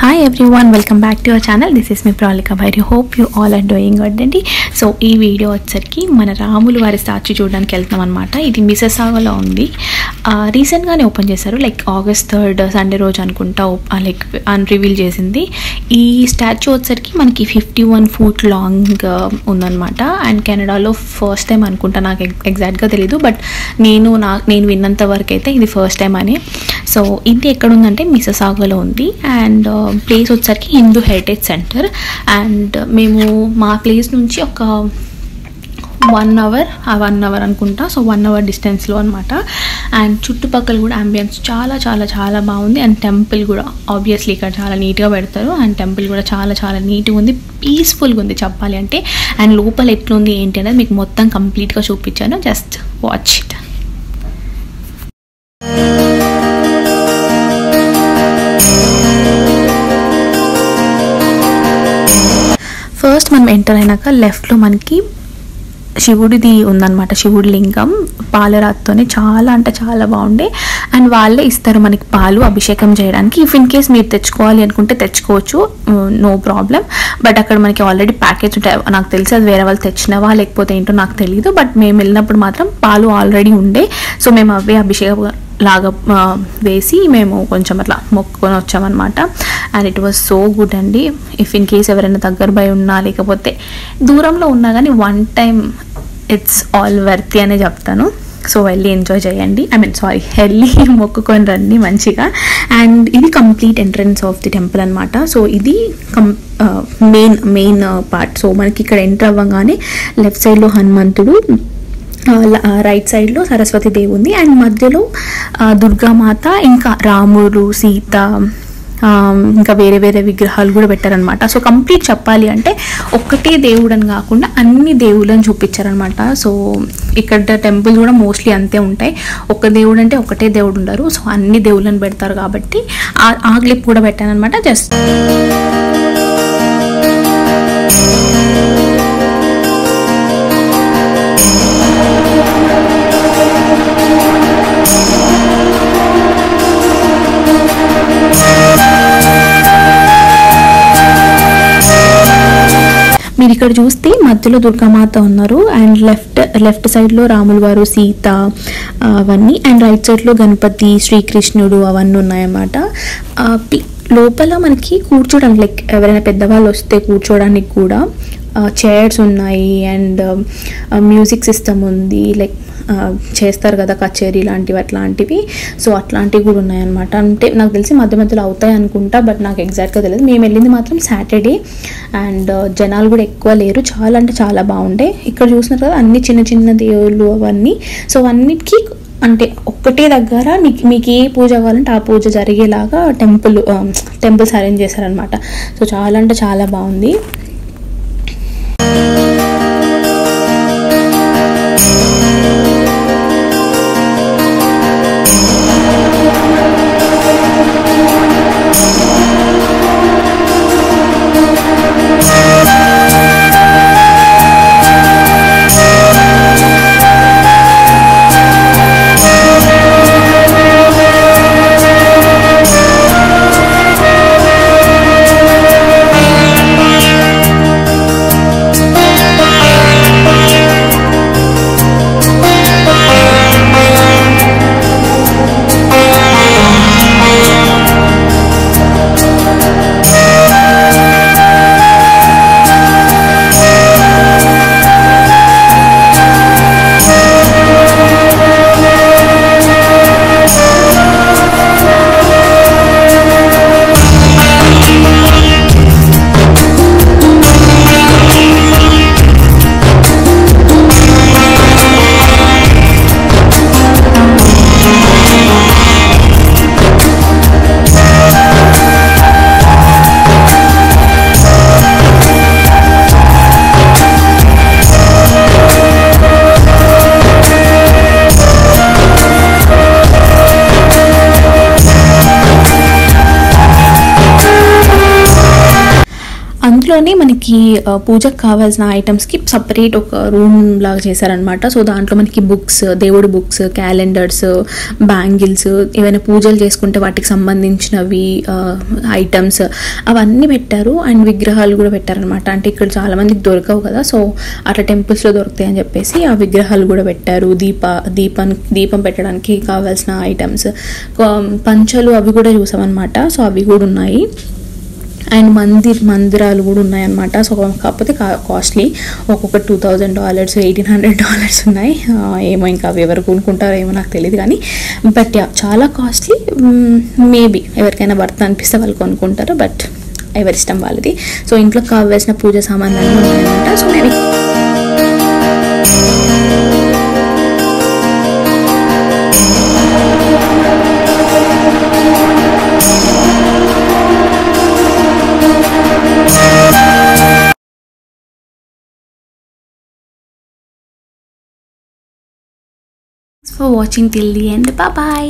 Hi everyone, welcome back to our channel. This is me Pralika Bhairi. Hope you all are doing good అండి. So ఈ video వచ్చరికి మన రాములు వారి statue చూడడానికి వెళ్తున్నాం అనమాట. ఇది మిసెసాగాలో ఉంది. రీసెంట్గానే ఓపెన్ చేశారు, లైక్ August 3rd సండే రోజు అనుకుంటా లైక్ రివీల్ చేసింది. ఈ స్టాచ్యూ వచ్చరికి మనకి 51 feet లాంగ్ ఉందన్నమాట. అండ్ కెనడాలో ఫస్ట్ టైం అనుకుంటా, నాకు ఎగ్జాక్ట్గా తెలీదు, బట్ నేను విన్నంత వరకు అయితే ఇది ఫస్ట్ టైం అని. సో ఇది ఎక్కడ ఉందంటే మిసెసాగాలో ఉంది. అండ్ ప్లేస్ వచ్చరికి హిందూ హెరిటేజ్ సెంటర్. అండ్ మేము మా ప్లేస్ నుంచి ఒక 1 hour అనుకుంటా. సో 1 hour డిస్టెన్స్లో అనమాట. అండ్ చుట్టుపక్కల కూడా అంబియన్స్ చాలా చాలా చాలా బాగుంది. అండ్ టెంపుల్ కూడా ఆబ్వియస్లీ ఇక్కడ చాలా నీట్గా పెడతారు. అండ్ టెంపుల్ కూడా చాలా చాలా నీట్గా ఉంది, పీస్ఫుల్గా ఉంది చెప్పాలి అంటే. అండ్ లోపల ఎట్లుంది ఏంటి అనేది మీకు మొత్తం కంప్లీట్గా చూపించాను, జస్ట్ వాచ్ ఇట్. ఫస్ట్ మనం ఎంటర్ అయినాక లెఫ్ట్లో మనకి శివుడిది ఉందన్నమాట, శివుడి లింగం పాలరాతితోనే చాలా అంటే చాలా బాగుండే. అండ్ వాళ్ళే ఇస్తారు మనకి పాలు అభిషేకం చేయడానికి. ఇఫ్ ఇన్ కేస్ మీరు తెచ్చుకోవాలి అనుకుంటే తెచ్చుకోవచ్చు, నో ప్రాబ్లం. బట్ అక్కడ మనకి ఆల్రెడీ ప్యాకేజ్ ఉంటాయి, నాకు తెలిసి అది వేరే వాళ్ళు తెచ్చినవా లేకపోతే ఏంటో నాకు తెలియదు. బట్ మేము వెళ్ళినప్పుడు మాత్రం పాలు ఆల్రెడీ ఉండే. సో మేము అవే అభిషేకం లాగా వేసి మేము కొంచెం అట్లా మొక్కుకొని వచ్చామన్నమాట. And it was so good అండి. ఇఫ్ ఇన్ కేస్ ఎవరైనా దగ్గర బై ఉన్నా లేకపోతే దూరంలో ఉన్నా కానీ one time it's all worthy అనే చెప్తాను. సో వెళ్ళి ఎంజాయ్ చేయండి, వెళ్ళి మొక్కుకొని రండి మంచిగా. అండ్ ఇది complete entrance of the temple అనమాట. సో ఇది మెయిన్ పార్ట్. సో మనకి ఇక్కడ ఎంటర్ అవ్వగానే లెఫ్ట్ సైడ్లో హనుమంతుడు, రైట్ సైడ్లో సరస్వతీదేవి ఉంది. అండ్ మధ్యలో దుర్గామాత, ఇంకా రాముడు, సీత, ఇంకా వేరే వేరే విగ్రహాలు కూడా పెట్టారనమాట. సో కంప్లీట్ చెప్పాలి అంటే ఒక్కటే దేవుడు అని కాకుండా అన్ని దేవుళ్ళని చూపించారనమాట. సో ఇక్కడ టెంపుల్ కూడా మోస్ట్లీ అంతే ఉంటాయి, ఒక్క దేవుడు అంటే ఒకటే దేవుడు ఉండరు. సో అన్ని దేవుళ్ళని పెడతారు కాబట్టి ఆ క్లిప్ కూడా పెట్టానమాట జస్ట్. మీరు ఇక్కడ చూస్తే మధ్యలో దుర్గామాత ఉన్నారు. అండ్ లెఫ్ట్ సైడ్లో రాముల వారు, సీత అవన్నీ. అండ్ రైట్ సైడ్లో గణపతి, శ్రీకృష్ణుడు అవన్నీ ఉన్నాయన్నమాట. లోపల మనకి కూర్చోడానికి లైక్ ఎవరైనా పెద్దవాళ్ళు వస్తే కూర్చోడానికి కూడా చైర్స్ ఉన్నాయి. అండ్ మ్యూజిక్ సిస్టమ్ ఉంది, లైక్ చేస్తారు కదా కచేరీ లాంటివి అట్లాంటివి. సో అట్లాంటివి కూడా ఉన్నాయన్నమాట. అంటే నాకు తెలిసి మధ్య మధ్యలో అవుతాయి అనుకుంటా, బట్ నాకు ఎగ్జాక్ట్గా తెలియదు. మేము వెళ్ళింది మాత్రం సాటర్డే. అండ్ జనాలు కూడా ఎక్కువ లేరు, చాలా అంటే చాలా బాగుండే. ఇక్కడ చూసినారు కదా అన్ని చిన్న చిన్న దేవుళ్ళు అవన్నీ. సో అన్నిటికీ అంటే ఒక్కటే దగ్గర మీకు ఏ పూజ కావాలంటే ఆ పూజ జరిగేలాగా టెంపుల్స్ అరేంజ్ చేశారనమాట. సో చాలా అంటే చాలా బాగుంది. ఇంట్లోనే మనకి పూజకు కావాల్సిన ఐటమ్స్కి సపరేట్ ఒక రూమ్ లాగా చేశారనమాట. సో దాంట్లో మనకి బుక్స్, దేవుడి బుక్స్, క్యాలెండర్స్, బ్యాంగిల్స్, ఏవైనా పూజలు చేసుకుంటే వాటికి సంబంధించినవి ఐటమ్స్ అవన్నీ పెట్టారు. అండ్ విగ్రహాలు కూడా పెట్టారనమాట. అంటే ఇక్కడ చాలా మందికి దొరకవు కదా, సో అట్లా టెంపుల్స్లో దొరుకుతాయి అని చెప్పేసి ఆ విగ్రహాలు కూడా పెట్టారు. దీపం పెట్టడానికి కావాల్సిన ఐటమ్స్, పంచలు అవి కూడా చూసామన్నమాట. సో అవి కూడా ఉన్నాయి. అండ్ మందిరాలు కూడా ఉన్నాయన్నమాట. సో కాకపోతే కాస్ట్లీ, ఒక్కొక్క $2,000, $1,800 ఉన్నాయి. ఏమో ఇంకా అవి ఎవరు కొనుక్కుంటారో ఏమో నాకు తెలియదు కానీ, బట్ చాలా కాస్ట్లీ. మేబీ ఎవరికైనా వర్త్ అనిపిస్తే వాళ్ళు కొనుక్కుంటారు, బట్ ఎవరిష్టం వాళ్ళది. సో ఇంట్లో కావాల్సిన పూజ సామాన్లు అన్నీ ఉన్నాయన్నమాట. సో నేను for watching till the end. Bye bye.